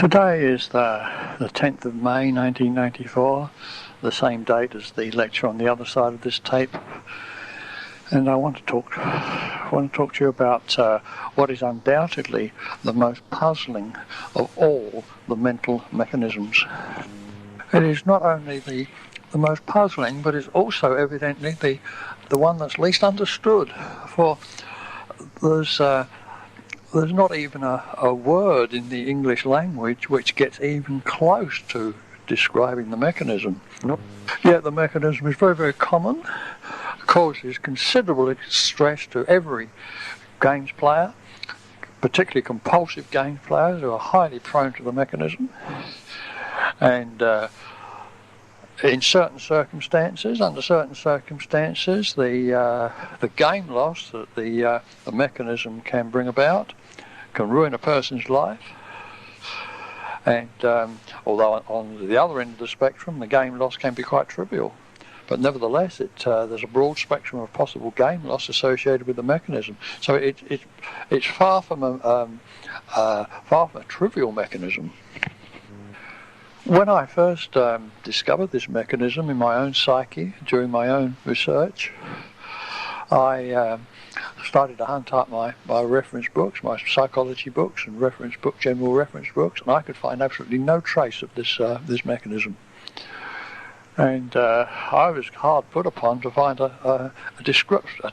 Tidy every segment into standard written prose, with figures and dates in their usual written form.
Today is the 10th of May 1994, the same date as the lecture on the other side of this tape, and I want to talk to you about what is undoubtedly the most puzzling of all the mental mechanisms. It is not only the most puzzling, but it's also evidently the one that's least understood, for there's not even a word in the English language which gets even close to describing the mechanism. Yet the mechanism is very, very common, causes considerable stress to every games player, particularly compulsive games players who are highly prone to the mechanism. And in certain circumstances, under certain circumstances, the game loss that the mechanism can bring about can ruin a person's life. And although on the other end of the spectrum, the game loss can be quite trivial, but nevertheless, there's a broad spectrum of possible game loss associated with the mechanism. So it's far from a trivial mechanism. When I first discovered this mechanism in my own psyche during my own research, I started to hunt up my reference books, my psychology books and general reference books, and I could find absolutely no trace of this mechanism. And I was hard put upon to find a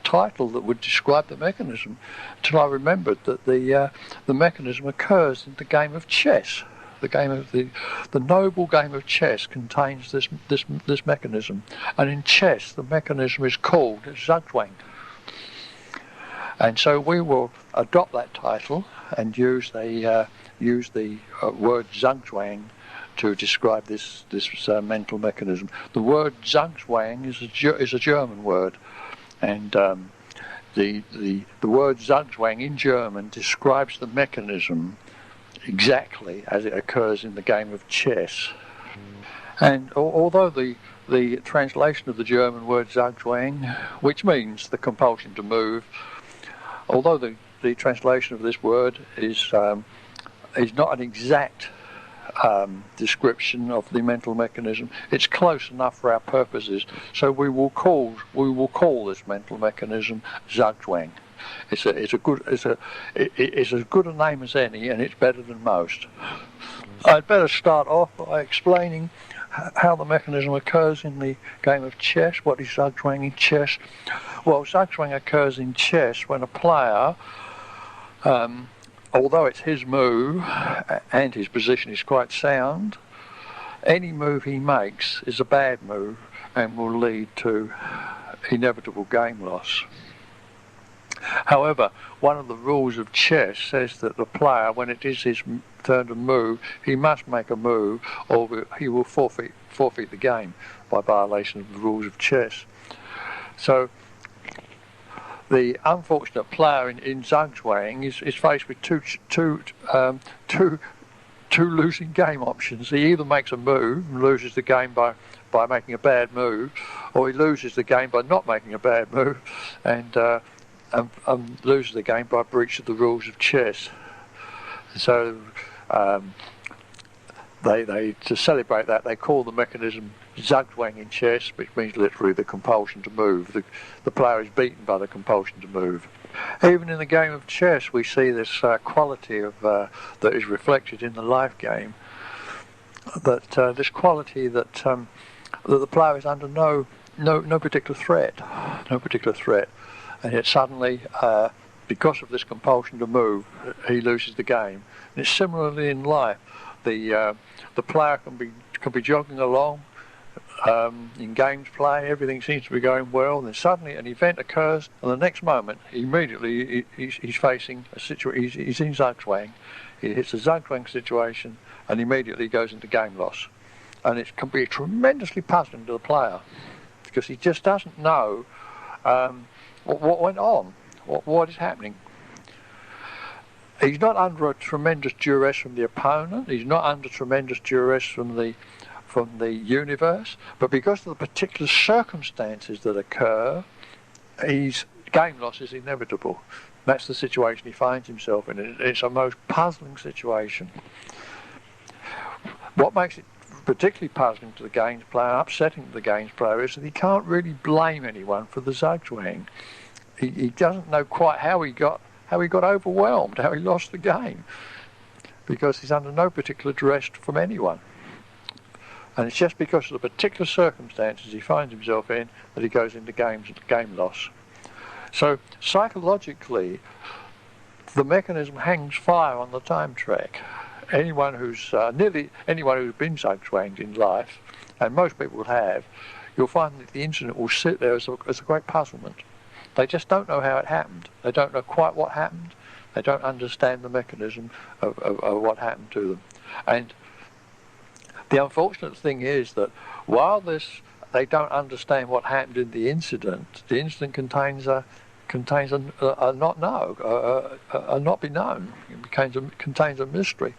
title that would describe the mechanism, until I remembered that the mechanism occurs in the game of chess. The noble game of chess contains this mechanism, and in chess the mechanism is called Zugzwang. And so we will adopt that title and use the word Zugzwang to describe this mental mechanism. The word Zugzwang is a German word, and the word Zugzwang in German describes the mechanism exactly as it occurs in the game of chess. And although the translation of the German word Zugzwang, which means the compulsion to move, although the translation of this word is not an exact description of the mental mechanism, it's close enough for our purposes. So we will call this mental mechanism Zugzwang. It's as good a name as any, and it's better than most. I'd better start off by explaining how the mechanism occurs in the game of chess. What is Zugzwang in chess? Well, Zugzwang occurs in chess when a player, although it's his move and his position is quite sound, any move he makes is a bad move and will lead to inevitable game loss. However, one of the rules of chess says that the player, when it is his turn to move, he must make a move or he will forfeit the game by violation of the rules of chess. So the unfortunate player in Zugzwang is faced with two losing game options. He either makes a move and loses the game by making a bad move, or he loses the game by not making a bad move and loses the game by breach of the rules of chess. So they to celebrate that, they call the mechanism Zugzwang in chess, which means literally the compulsion to move. The player is beaten by the compulsion to move. Even in the game of chess, we see this quality of that is reflected in the life game. That this quality that the player is under no particular threat, and yet suddenly, because of this compulsion to move, he loses the game. And it's similarly in life. The player can be jogging along in games play, everything seems to be going well, and then suddenly an event occurs, and the next moment, immediately he's facing a situation. He's in Zugzwang. He hits a Zugzwang situation, and immediately goes into game loss. And it can be tremendously puzzling to the player because he just doesn't know what went on, what is happening. He's not under a tremendous duress from the opponent. He's not under tremendous duress from the universe, but because of the particular circumstances that occur, his game loss is inevitable. That's the situation he finds himself in. It's a most puzzling situation. What makes it particularly puzzling to the games player, upsetting to the games player, is that he can't really blame anyone for the zugzwang. He doesn't know quite how he got overwhelmed, how he lost the game, because he's under no particular duress from anyone. And it's just because of the particular circumstances he finds himself in that he goes into game loss. So psychologically, the mechanism hangs fire on the time track. Anyone who's nearly anyone who's been zugzwanged in life, and most people have, you'll find that the incident will sit there as a great puzzlement. They just don't know how it happened. They don't know quite what happened. They don't understand the mechanism of what happened to them. And the unfortunate thing is that while they don't understand what happened in the incident contains a not know, a not be known. It contains a mystery.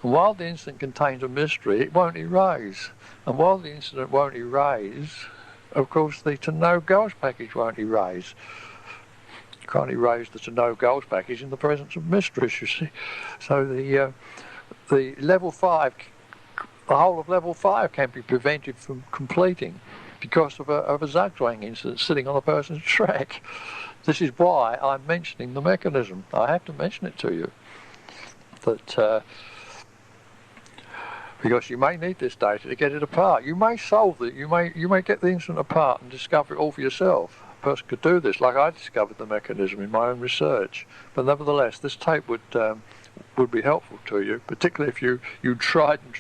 And while the incident contains a mystery, it won't erase. And while the incident won't erase, of course, the to know goals package won't erase. You can't erase the to know goals package in the presence of mysteries, you see. So the level 5, the whole of level 5 can be prevented from completing because of a zugzwang incident sitting on a person's track. This is why I'm mentioning the mechanism. I have to mention it to you. That because you may need this data to get it apart. You may solve it. You may get the incident apart and discover it all for yourself. A person could do this, like I discovered the mechanism in my own research. But nevertheless, this tape would be helpful to you, particularly if you tried and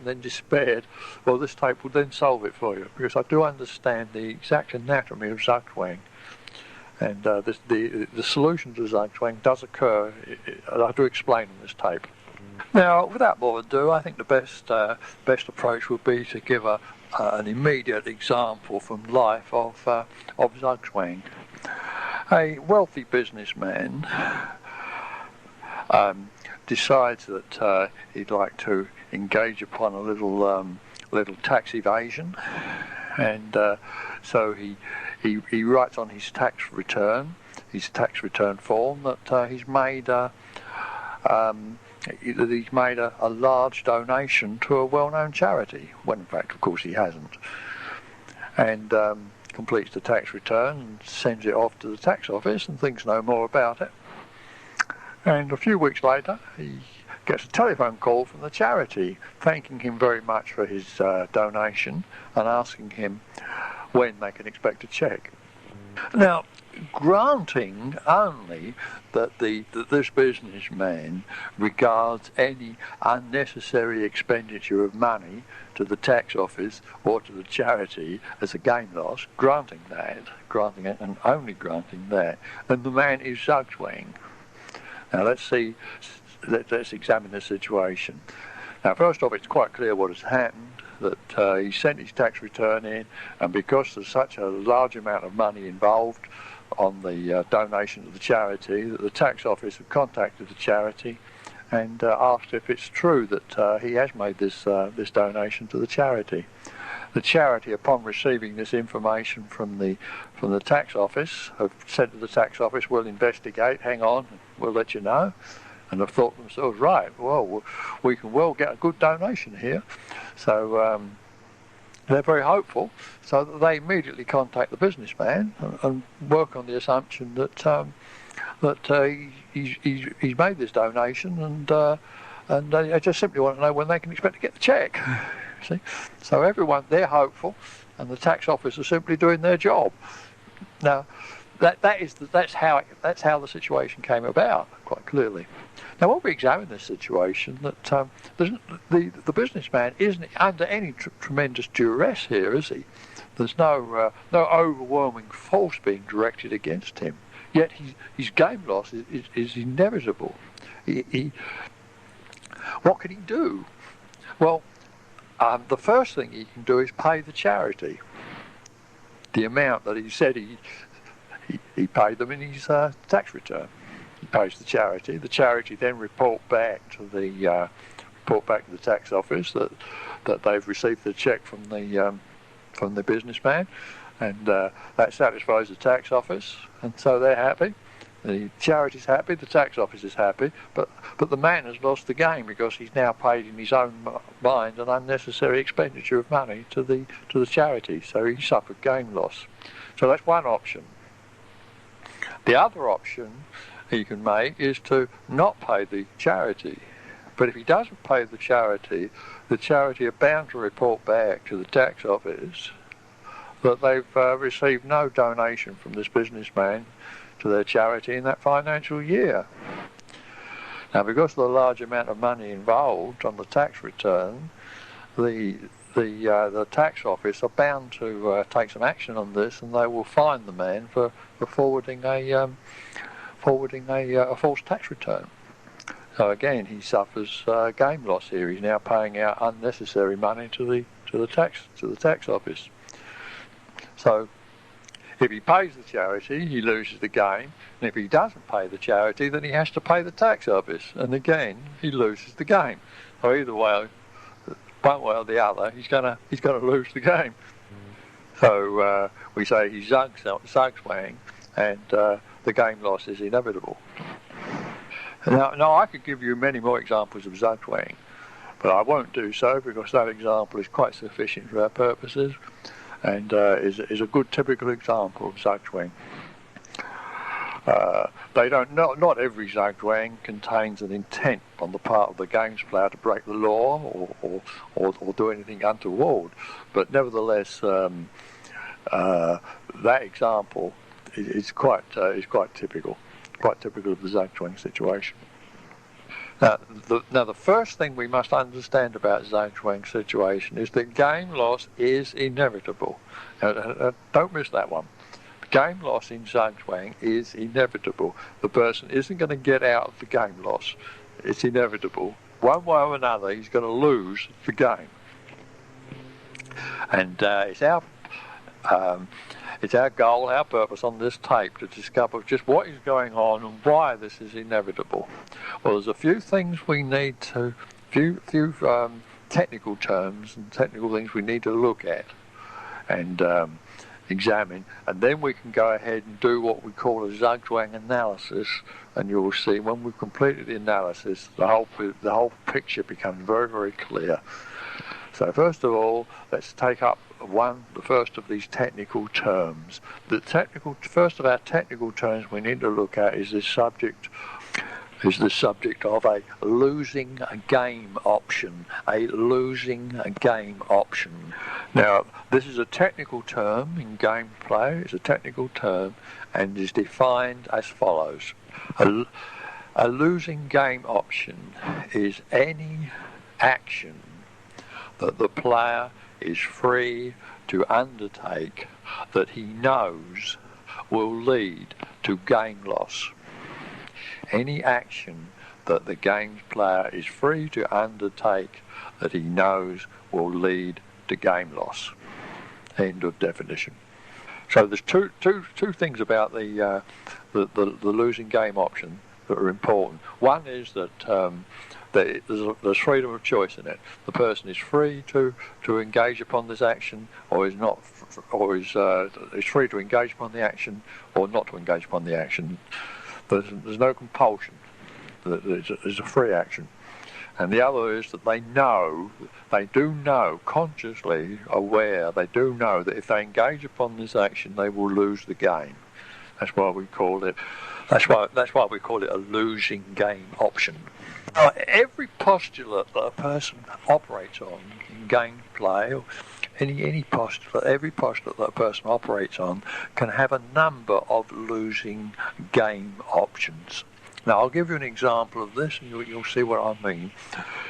then despaired. Well, this tape will then solve it for you, because I do understand the exact anatomy of zugzwang. And the solution to zugzwang does occur, I do explain in this tape. Now, without more ado, I think the best approach would be to give an immediate example from life of zugzwang. A wealthy businessman decides that he'd like to engage upon a little tax evasion, and so he writes on his tax return form that he's made a large donation to a well-known charity, when in fact, of course, he hasn't. And completes the tax return and sends it off to the tax office and thinks no more about it. And a few weeks later, he gets a telephone call from the charity, thanking him very much for his donation and asking him when they can expect a cheque. Now, granting only that this businessman regards any unnecessary expenditure of money to the tax office or to the charity as a gain loss, granting it and only granting that, then the man is zugzwang. Now let's examine the situation. Now, first off, it's quite clear what has happened, that he sent his tax return in, and because there's such a large amount of money involved on the donation to the charity, that the tax office have contacted the charity and asked if it's true that he has made this donation to the charity. The charity, upon receiving this information from the tax office, have said to the tax office, "We'll investigate, hang on, we'll let you know." And have thought to themselves, right, well, we can well get a good donation here. So they're very hopeful, so that they immediately contact the businessman and work on the assumption that he's made this donation, and they just simply want to know when they can expect to get the cheque. See, so they're hopeful, and the tax office are simply doing their job. Now, that's how the situation came about, quite clearly. Now, when we examine this situation, that the businessman isn't under any tremendous duress here, is he? There's no overwhelming force being directed against him. Yet his game loss is inevitable. What can he do? Well, the first thing he can do is pay the charity the amount that he said he paid them in his tax return. He pays the charity. The charity then report back to the tax office that they've received the cheque from the businessman, and that satisfies the tax office, and so they're happy. The charity's happy, the tax office is happy, but the man has lost the game because he's now paid in his own mind an unnecessary expenditure of money to the charity, so he suffered game loss. So that's one option. The other option he can make is to not pay the charity. But if he doesn't pay the charity are bound to report back to the tax office that they've received no donation from this businessman to their charity in that financial year. Now, because of the large amount of money involved on the tax return, the tax office are bound to take some action on this, and they will fine the man for forwarding a false tax return. So again, he suffers game loss here. He's now paying out unnecessary money to the tax office. So if he pays the charity, he loses the game, and if he doesn't pay the charity, then he has to pay the tax office, and again he loses the game. So either way, one way or the other, he's gonna lose the game. So we say he's zugzwang, and the game loss is inevitable. Now I could give you many more examples of zugzwang, but I won't do so because that example is quite sufficient for our purposes, and is a good typical example of zugzwang. Not every zugzwang contains an intent on the part of the games player to break the law or do anything untoward, but nevertheless, that example is quite typical of the zugzwang situation. Now, the first thing we must understand about zugzwang situation is that game loss is inevitable. Now, don't miss that one. Game loss in zugzwang is inevitable. The person isn't going to get out of the game loss. It's inevitable. One way or another, he's going to lose the game. And it's our goal, our purpose on this tape to discover just what is going on and why this is inevitable. Well, there's a few things we need to, few technical terms and technical things we need to look at and examine, and then we can go ahead and do what we call a zugzwang analysis, and you will see when we've completed the analysis, the whole picture becomes very, very clear. So first of all, let's take up the first of these technical terms. The first of our technical terms we need to look at is the subject of a losing game option. A losing game option. Now, this is a technical term in gameplay. It's a technical term and is defined as follows. A losing game option is any action that the player is free to undertake that he knows will lead to game loss. Any action that the games player is free to undertake that he knows will lead to game loss. End of definition. So there's two things about the losing game option that are important. One is that there's freedom of choice in it. The person is free to engage upon this action, or is not, or is free to engage upon the action, or not to engage upon the action. There's no compulsion. There's a free action. And the other is that they do know, consciously aware, they do know that if they engage upon this action, they will lose the game. That's why we call it. That's why we call it a losing game option. Now, every postulate that a person operates on in gameplay, or any postulate, every postulate that a person operates on can have a number of losing game options. Now, I'll give you an example of this, and you'll see what I mean.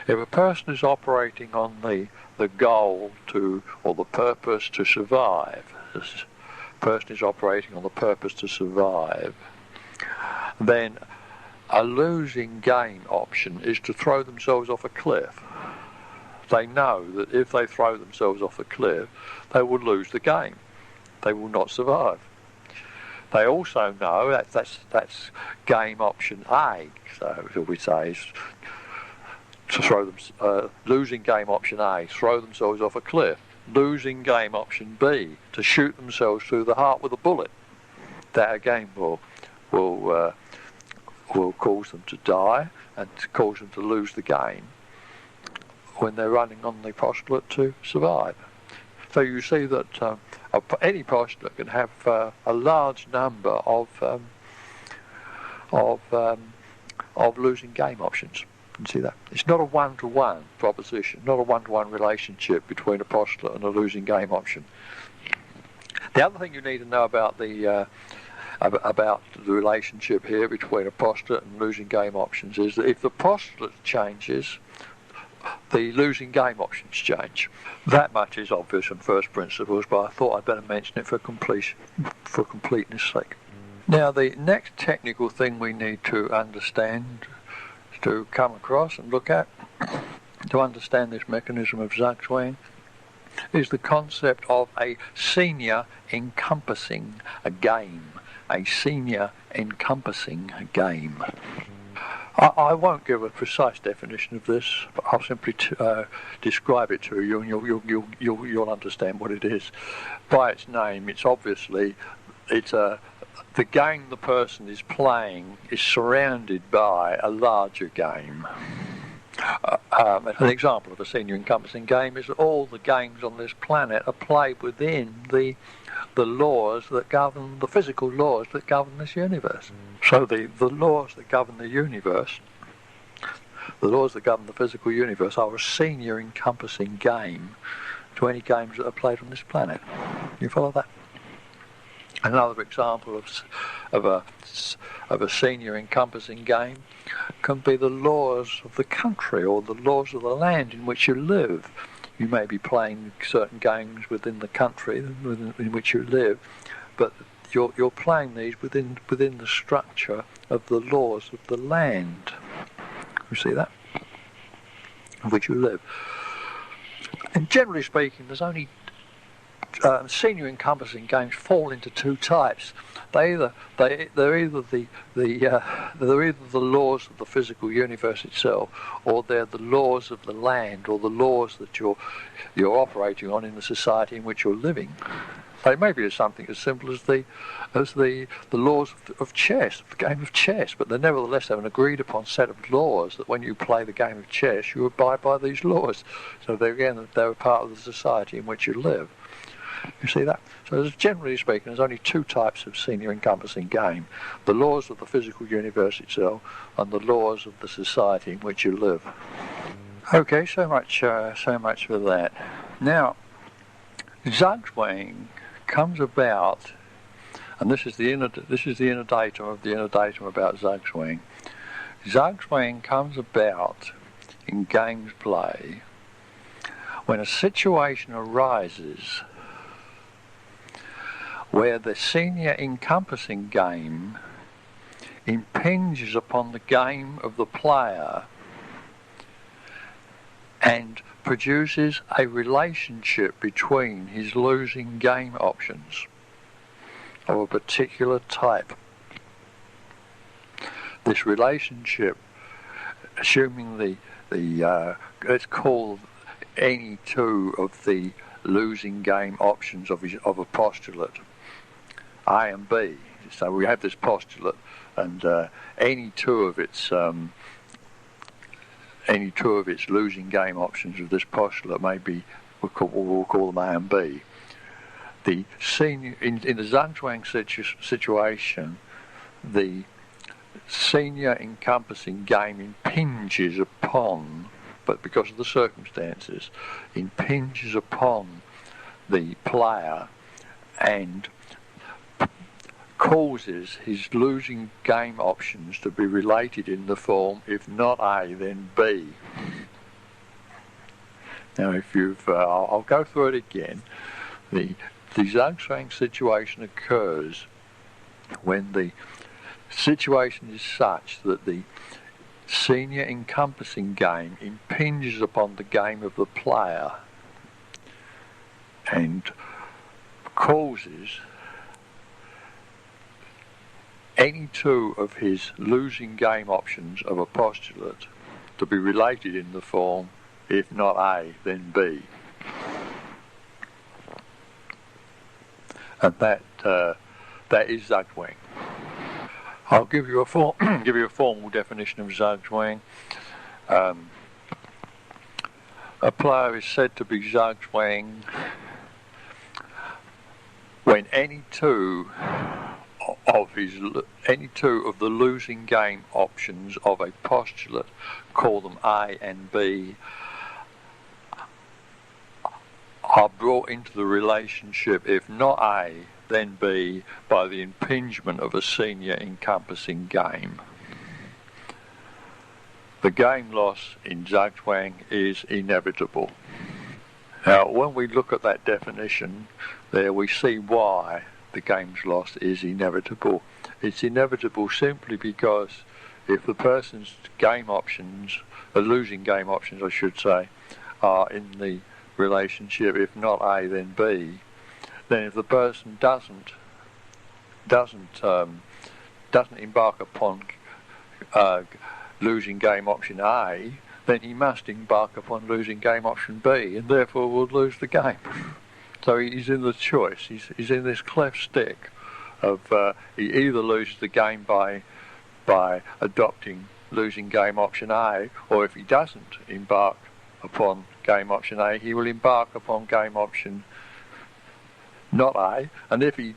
If a person is operating on the goal to, or the purpose to survive, this person is operating on the purpose to survive, then a losing game option is to throw themselves off a cliff. They know that if they throw themselves off a cliff, they will lose the game. They will not survive. They also know that's game option A. So we say is to throw them, losing game option A, throw themselves off a cliff. Losing game option B, to shoot themselves through the heart with a bullet. That again will will cause them to die and cause them to lose the game when they're running on the postulate to survive. So you see that any postulate can have a large number of losing game options. You see that? It's not a one-to-one proposition, not a one-to-one relationship between a postulate and a losing game option. The other thing you need to know about the relationship here between a postulate and losing game options is that if the postulate changes, the losing game options change. That much is obvious from first principles, but I thought I'd better mention it for completeness sake. Now, the next technical thing we need to understand, to come across and look at, to understand this mechanism of Zugzwang, is the concept of a senior encompassing a game. A senior encompassing a game. I won't give a precise definition of this, but I'll simply describe it to you, and you'll understand what it is. By its name, it's obviously the game the person is playing is surrounded by a larger game. An example of a senior encompassing game is that all the games on this planet are played within the laws that govern, the physical laws that govern this universe. So the laws that govern the universe, the laws that govern the physical universe, are a senior encompassing game to any games that are played on this planet. You follow that? Another example of a senior encompassing game can be the laws of the country or the laws of the land in which you live. You may be playing certain games within the country in which you live, but you're playing these within the structure of the laws of the land. You see that? In which you live. And generally speaking, there's only senior encompassing games fall into two types. They're either the laws of the physical universe itself, or they're the laws of the land, or the laws that you're operating on in the society in which you're living. They may be something as simple as the laws of chess, the game of chess, but they nevertheless have an agreed upon set of laws that when you play the game of chess, you abide by these laws. So they're a part of the society in which you live. You see that? So generally speaking, there's only two types of senior encompassing game: the laws of the physical universe itself and the laws of the society in which you live. Okay, so much for that. Now, Zugzwang comes about, and this is the inner datum of the inner datum about Zugzwang. Zugzwang comes about in games play when a situation arises where the senior encompassing game impinges upon the game of the player and produces a relationship between his losing game options of a particular type. This relationship, assuming let's call any two of the losing game options of a postulate A and B. So we have this postulate, and any two of its losing game options of this postulate may be, we'll call them A and B. The senior in the Zugzwang situation, the senior encompassing game impinges upon, but because of the circumstances, impinges upon the player and causes his losing game options to be related in the form, if not A, then B. Now, if I'll go through it again. The Zugzwang situation occurs when the situation is such that the senior encompassing game impinges upon the game of the player and causes any two of his losing game options of a postulate to be related in the form, if not A, then B. And that is Zugzwang. I'll give you a give you a formal definition of Zugzwang. A player is said to be Zugzwang when any two of the losing game options of a postulate, call them A and B, are brought into the relationship, if not A, then B, by the impingement of a senior encompassing game. The game loss in Zugzwang is inevitable. Now, when we look at that definition there, we see why the game's loss is inevitable. It's inevitable simply because if the person's game options, the losing game options I should say, are in the relationship, if not A then B, then if the person doesn't embark upon losing game option A, then he must embark upon losing game option B, and therefore will lose the game. So he's in the choice. He's in this cleft stick of he either loses the game by adopting losing game option A, or if he doesn't embark upon game option A, he will embark upon game option not A, and if he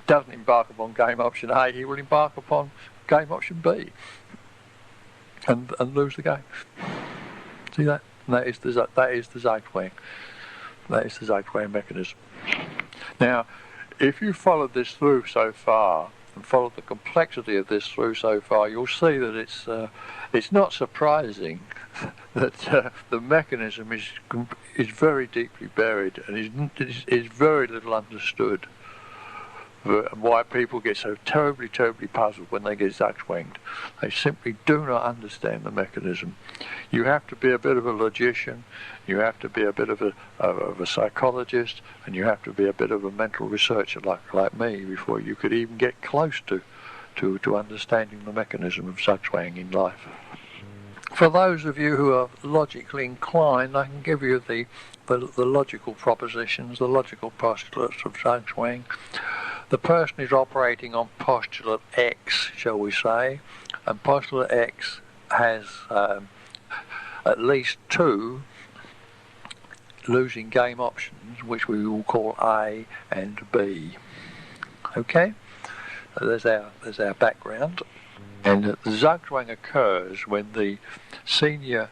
doesn't embark upon game option A, he will embark upon game option B and lose the game. See that? And that is the Zugzwang. That is the Zugzwang mechanism. Now, if you followed this through so far and followed the complexity of this through so far, you'll see that it's not surprising that the mechanism is very deeply buried and is very little understood. Why people get so terribly puzzled when they get Zugzwanged. They simply do not understand the mechanism. You have to be a bit of a logician, you have to be a bit of a psychologist, and you have to be a bit of a mental researcher like me before you could even get close to understanding the mechanism of Zugzwang in life. For those of you who are logically inclined, I can give you the logical propositions, the logical postulates of Zugzwang. The person is operating on postulate X, shall we say, and postulate X has at least two losing game options, which we will call A and B. Okay? So there's our background. And the Zugzwang occurs when the senior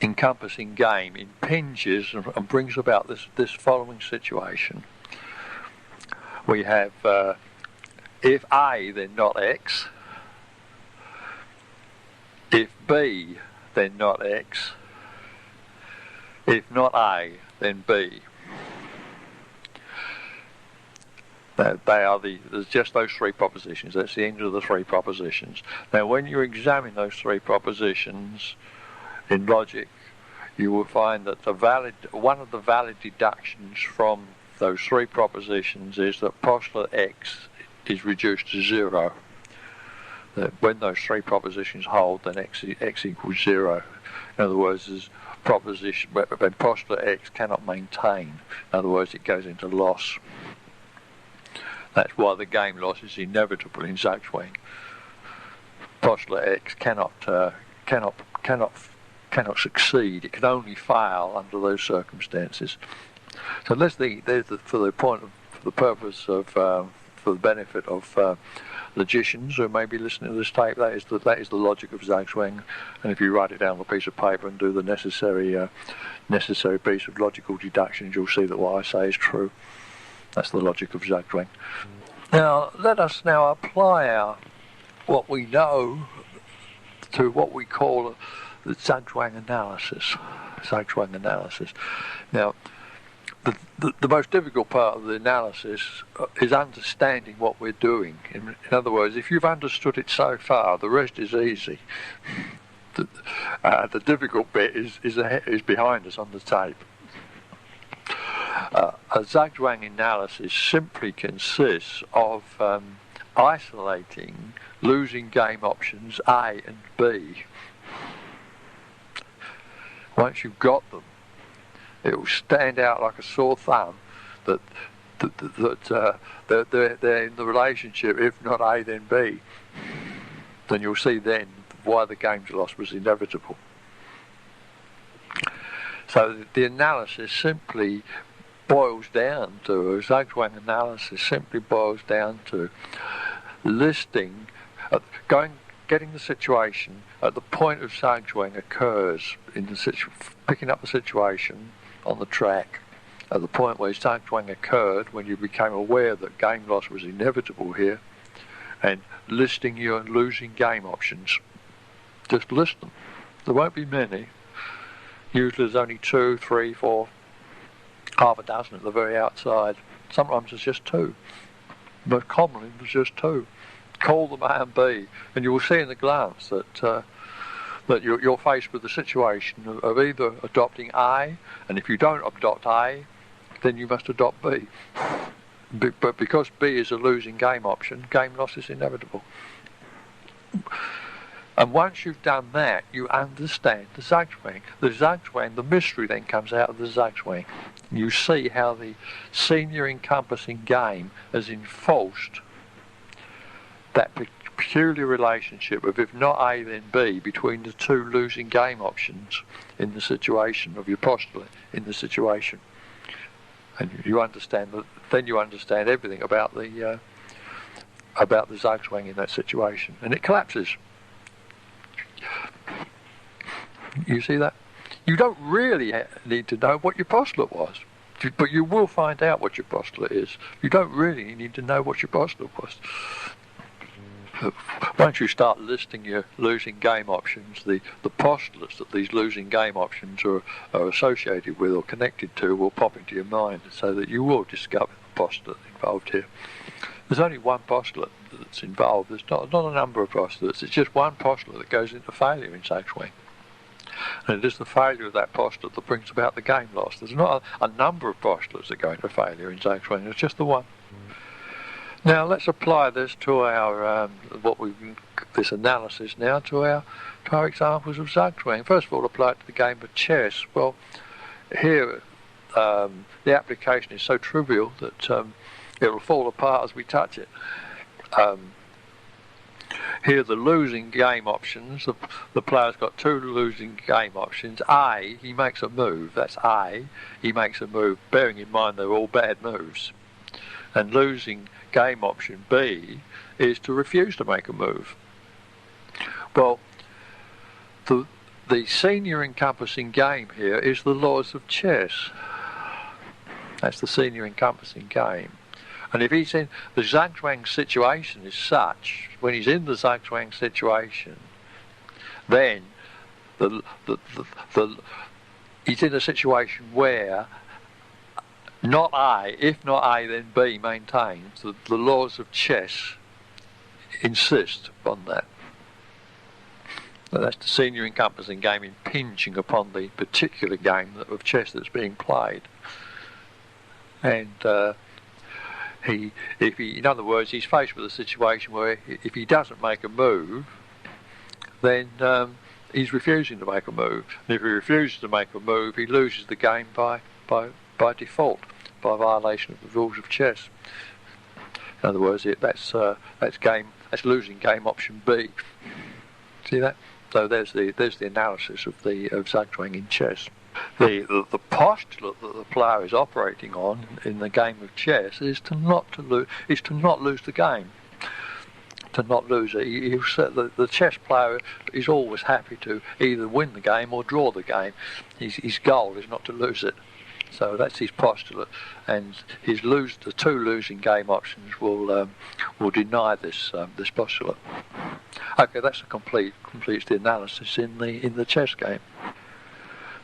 encompassing game impinges and brings about this following situation. We have if A, then not X. If B, then not X. If not A, then B. There's just those three propositions. That's the end of the three propositions. Now, when you examine those three propositions in logic, you will find that one of the valid deductions from those three propositions is that postulate X is reduced to zero. That when those three propositions hold, then X equals zero. In other words, when postulate X cannot maintain, in other words, it goes into loss. That's why the game loss is inevitable in Zugzwang. Postulate X cannot succeed. It can only fail under those circumstances. So for the benefit of logicians who may be listening to this tape, that is the logic of Zugzwang. And if you write it down on a piece of paper and do the necessary piece of logical deductions, you'll see that what I say is true. That's the logic of Zugzwang. Now, let us now apply what we know to what we call the Zugzwang analysis. Now, the most difficult part of the analysis is understanding what we're doing. In other words, if you've understood it so far, the rest is easy. The difficult bit is behind us on the tape. A Zugzwang analysis simply consists of isolating losing game options A and B. Once you've got them, it will stand out like a sore thumb that they're in the relationship, if not A then B, then you'll see then why the game's loss was inevitable. So the analysis simply boils down to, a Zugzwang analysis simply boils down to listing, getting the situation at the point of Zugzwang occurs, picking up the situation on the track, at the point where Zugzwang occurred, when you became aware that game loss was inevitable here, and listing your losing game options. Just list them. There won't be many. Usually there's only 2, 3, 4, half a dozen at the very outside. Sometimes there's just 2. Most commonly there's just 2. Call them A and B, and you will see in a glance that you're faced with the situation of either adopting A, and if you don't adopt A, then you must adopt B. But because B is a losing game option, game loss is inevitable. And once you've done that, you understand the Zugzwang. The Zugzwang, the mystery then comes out of the Zugzwang. You see how the senior encompassing game has enforced that peculiar relationship of, if not A then B, between the 2 losing game options in the situation of your postulate in the situation. And you understand that, then you understand everything about the Zugzwang in that situation, and it collapses. You see that? You don't really need to know what your postulate was, but you will find out what your postulate is. You don't really need to know what your postulate was. Once you start listing your losing game options, the postulates that these losing game options are associated with or connected to will pop into your mind, so that you will discover the postulate involved here. There's only one postulate that's involved. There's not a number of postulates. It's just one postulate that goes into failure in Zugzwang. And it is the failure of that postulate that brings about the game loss. There's not a number of postulates that go into failure in Zugzwang. It's just the one. Now let's apply this to our this analysis now to our examples of Zugzwang. First of all, apply it to the game of chess. Well, here the application is so trivial that it will fall apart as we touch it. Here the losing game options, the player's got 2 losing game options. A, he makes a move, that's A, he makes a move, bearing in mind they're all bad moves. And losing game option B is to refuse to make a move. Well, the senior encompassing game here is the laws of chess. That's the senior encompassing game. And if he's in the Zugzwang situation is such, when he's in the Zugzwang situation, then he's in a situation where not A, if not A then B maintains, the laws of chess insist upon that. That's the senior encompassing game impinging upon the particular game of chess that's being played. And in other words, he's faced with a situation where if he doesn't make a move, then he's refusing to make a move. And if he refuses to make a move, he loses the game by default, by violation of the rules of chess. In other words, that's losing game option B. See that? So there's the analysis of Zugzwang in chess. The postulate that the player is operating on in the game of chess is to not lose the game. To not lose it. The chess player is always happy to either win the game or draw the game. His goal is not to lose it. So that's his postulate, and the 2 losing game options will deny this postulate. Okay, that's completes the analysis in the chess game.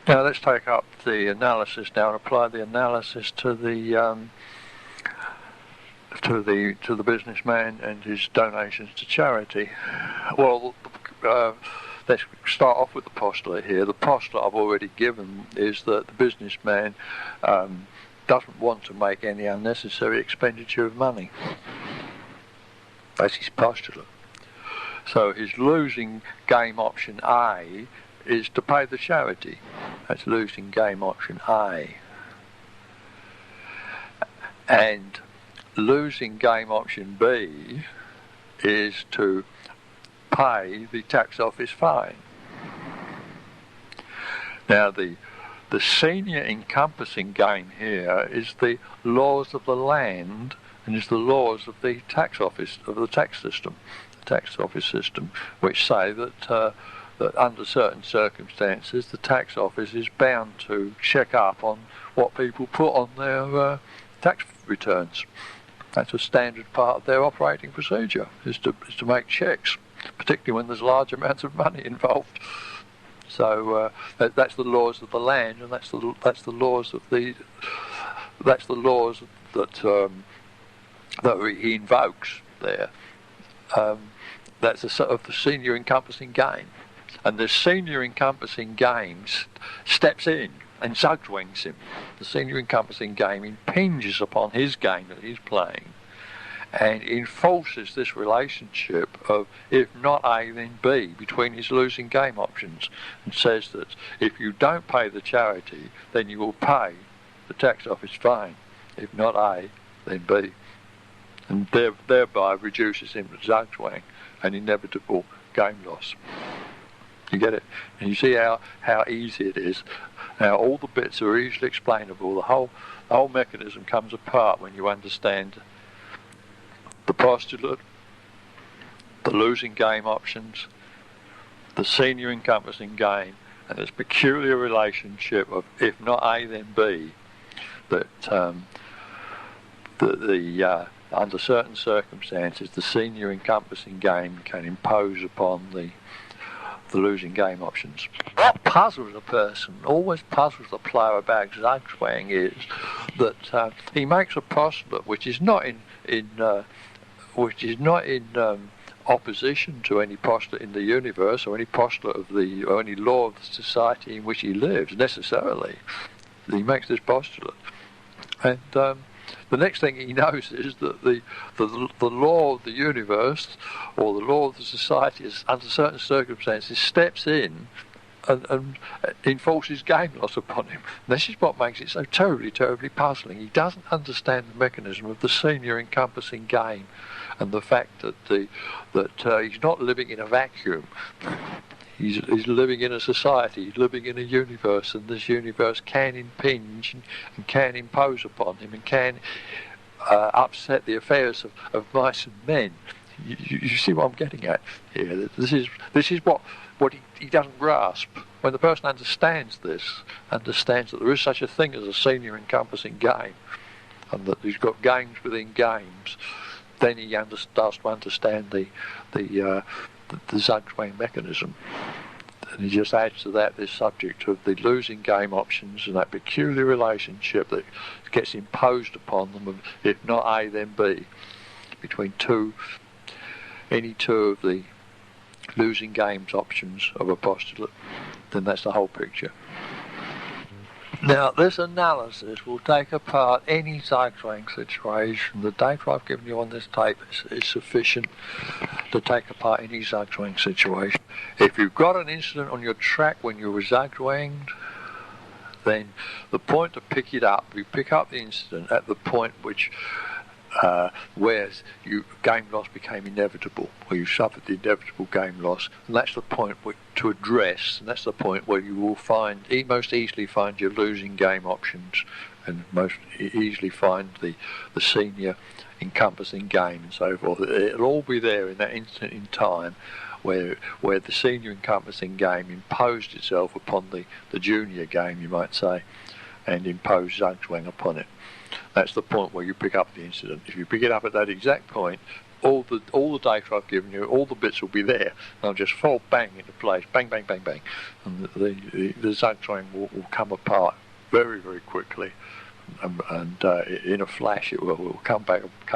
Now let's take up the analysis now and apply the analysis to the businessman and his donations to charity. Well, let's start off with the postulate here. The postulate I've already given is that the businessman doesn't want to make any unnecessary expenditure of money. That's his postulate. So his losing game option A is to pay the charity. That's losing game option A. And losing game option B is to pay the tax office fine. Now the senior encompassing game here is the laws of the land and is the laws of the tax office, of the tax system, the tax office system, which say that that under certain circumstances the tax office is bound to check up on what people put on their tax returns. That's a standard part of their operating procedure, is to make checks, particularly when there's large amounts of money involved. So that's the laws of the land, and that's the laws of the that he invokes there. That's a sort of the senior encompassing game, and the senior encompassing game steps in and zugzwangs him. The senior encompassing game impinges upon his game that he's playing, and enforces this relationship of if not A then B between his losing game options, and says that if you don't pay the charity then you will pay the tax office fine, if not A then B, and thereby reduces him to zugzwang, an inevitable game loss. You get it? And you see how easy it is. Now all the bits are easily explainable. The whole mechanism comes apart when you understand the postulate, the losing game options, the senior encompassing game, and this peculiar relationship of if not A then B, that under certain circumstances the senior encompassing game can impose upon the losing game options. What puzzles a person, always puzzles the player about zugzwang, is that he makes a postulate which is not in opposition to any postulate in the universe or any postulate of or any law of the society in which he lives necessarily. He makes this postulate, and the next thing he knows is that the law of the universe or the law of the society is, under certain circumstances, steps in and enforces game loss upon him. And this is what makes it so terribly, terribly puzzling. He doesn't understand the mechanism of the senior encompassing game, and the fact that he's not living in a vacuum. He's living in a society, he's living in a universe, and this universe can impinge and can impose upon him and can upset the affairs of mice and men. You see what I'm getting at here? This is what he doesn't grasp. When the person understands this, understands that there is such a thing as a senior encompassing game, and that he's got games within games, then he starts to understand the zugzwang mechanism. And he just adds to that this subject of the losing game options and that peculiar relationship that gets imposed upon them of if not A then B between any two of the losing games options of a postulate. Then that's the whole picture. Now, this analysis will take apart any zugzwang situation. The data I've given you on this tape is sufficient to take apart any zugzwang situation. If you've got an incident on your track when you were zugzwanged, then the point to pick it up, you pick up the incident at the point where game loss became inevitable, where you suffered the inevitable game loss, and that's the point to address, and that's the point where you will most easily find your losing game options, and most easily find the senior encompassing game and so forth. It'll all be there in that instant in time where the senior encompassing game imposed itself upon the junior game, you might say, and imposed zugzwang upon it. That's the point where you pick up the incident. If you pick it up at that exact point, all the data I've given you, all the bits will be there. They'll just fall bang into place, bang, bang, bang, bang, and the zugzwang will come apart very, very quickly, and in a flash it will come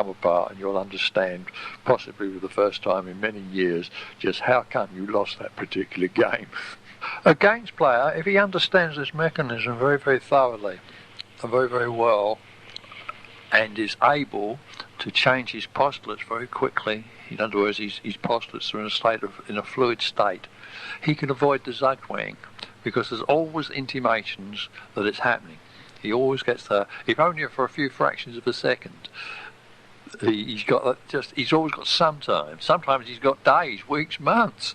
apart, and you'll understand, possibly for the first time in many years, just how come you lost that particular game. A games player, if he understands this mechanism very, very thoroughly and very, very well, and is able to change his postulates very quickly, in other words, his postulates are in a fluid state, he can avoid the zugzwang, because there's always intimations that it's happening. He always gets there, if only for a few fractions of a second. He's always got some time. Sometimes he's got days, weeks, months.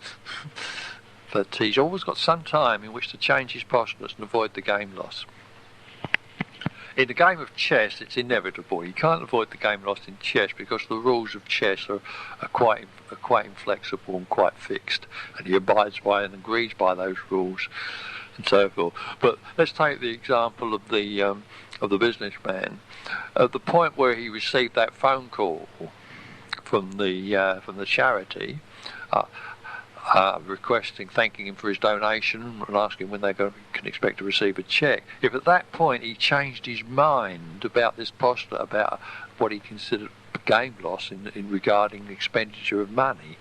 But he's always got some time in which to change his postulates and avoid the game loss. In the game of chess, it's inevitable. You can't avoid the game loss in chess because the rules of chess are quite inflexible and quite fixed, and he abides by and agrees by those rules, and so forth. But let's take the example of the businessman. At the point where he received that phone call from the charity, thanking him for his donation and asking when they can expect to receive a cheque. If at that point he changed his mind about this postulate, about what he considered game loss in regarding the expenditure of money,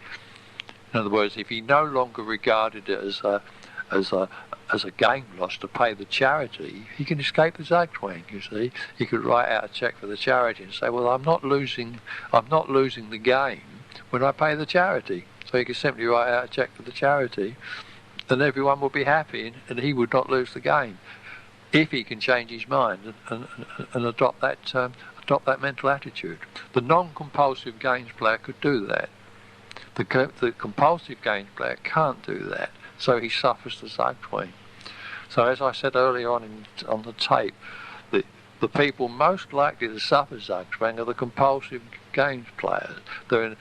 in other words, if he no longer regarded it as a game loss to pay the charity, he can escape the Zugzwang. You see, he could write out a cheque for the charity and say, "Well, I'm not losing the game when I pay the charity." So he could simply write out a cheque for the charity, and everyone would be happy, and he would not lose the game, if he can change his mind and adopt that mental attitude. The non-compulsive games player could do that. The compulsive games player can't do that, so he suffers the Zugzwang. So as I said earlier on the tape, the people most likely to suffer Zugzwang are the compulsive games players. They're in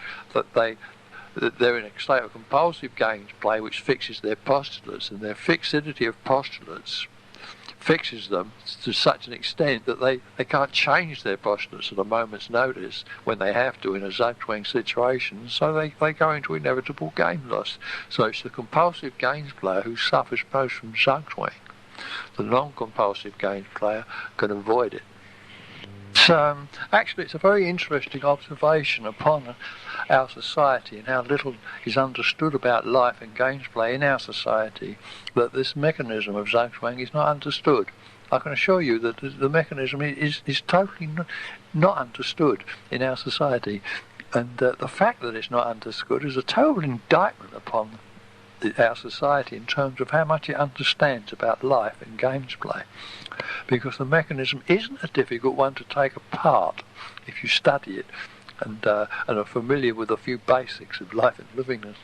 a state of compulsive games play which fixes their postulates, and their fixity of postulates fixes them to such an extent that they can't change their postulates at a moment's notice when they have to in a Zugzwang situation, so they go into inevitable game loss. So it's the compulsive games player who suffers most from Zugzwang. The non-compulsive games player can avoid it. Actually, it's a very interesting observation upon our society and how little is understood about life and games play in our society, that this mechanism of Zugzwang is not understood. I can assure you that the mechanism is totally not understood in our society, and the fact that it's not understood is a total indictment upon our society in terms of how much it understands about life and games play, because the mechanism isn't a difficult one to take apart if you study it and are familiar with a few basics of life and livingness.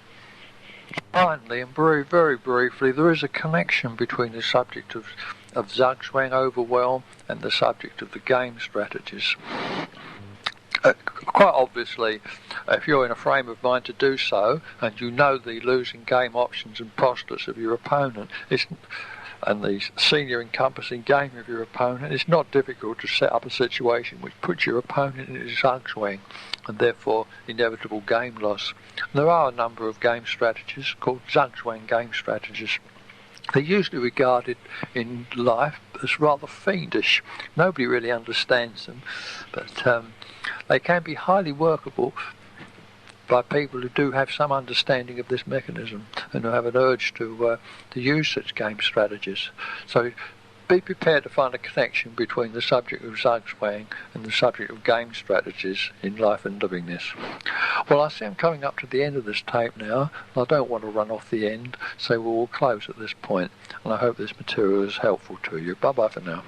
Finally, and very, very briefly, there is a connection between the subject of Zugzwang overwhelm and the subject of the game strategies. Quite obviously, if you're in a frame of mind to do so, and you know the losing game options and postulates of your opponent, and the senior encompassing game of your opponent, it's not difficult to set up a situation which puts your opponent in a Zugzwang, and therefore inevitable game loss. There are a number of game strategies called Zugzwang game strategies. They're usually regarded in life as rather fiendish. Nobody really understands them, but they can be highly workable by people who do have some understanding of this mechanism and who have an urge to use such game strategies. So be prepared to find a connection between the subject of Zugzwang and the subject of game strategies in life and livingness. Well, I see I'm coming up to the end of this tape now. I don't want to run off the end, so we'll close at this point, and I hope this material is helpful to you. Bye-bye for now.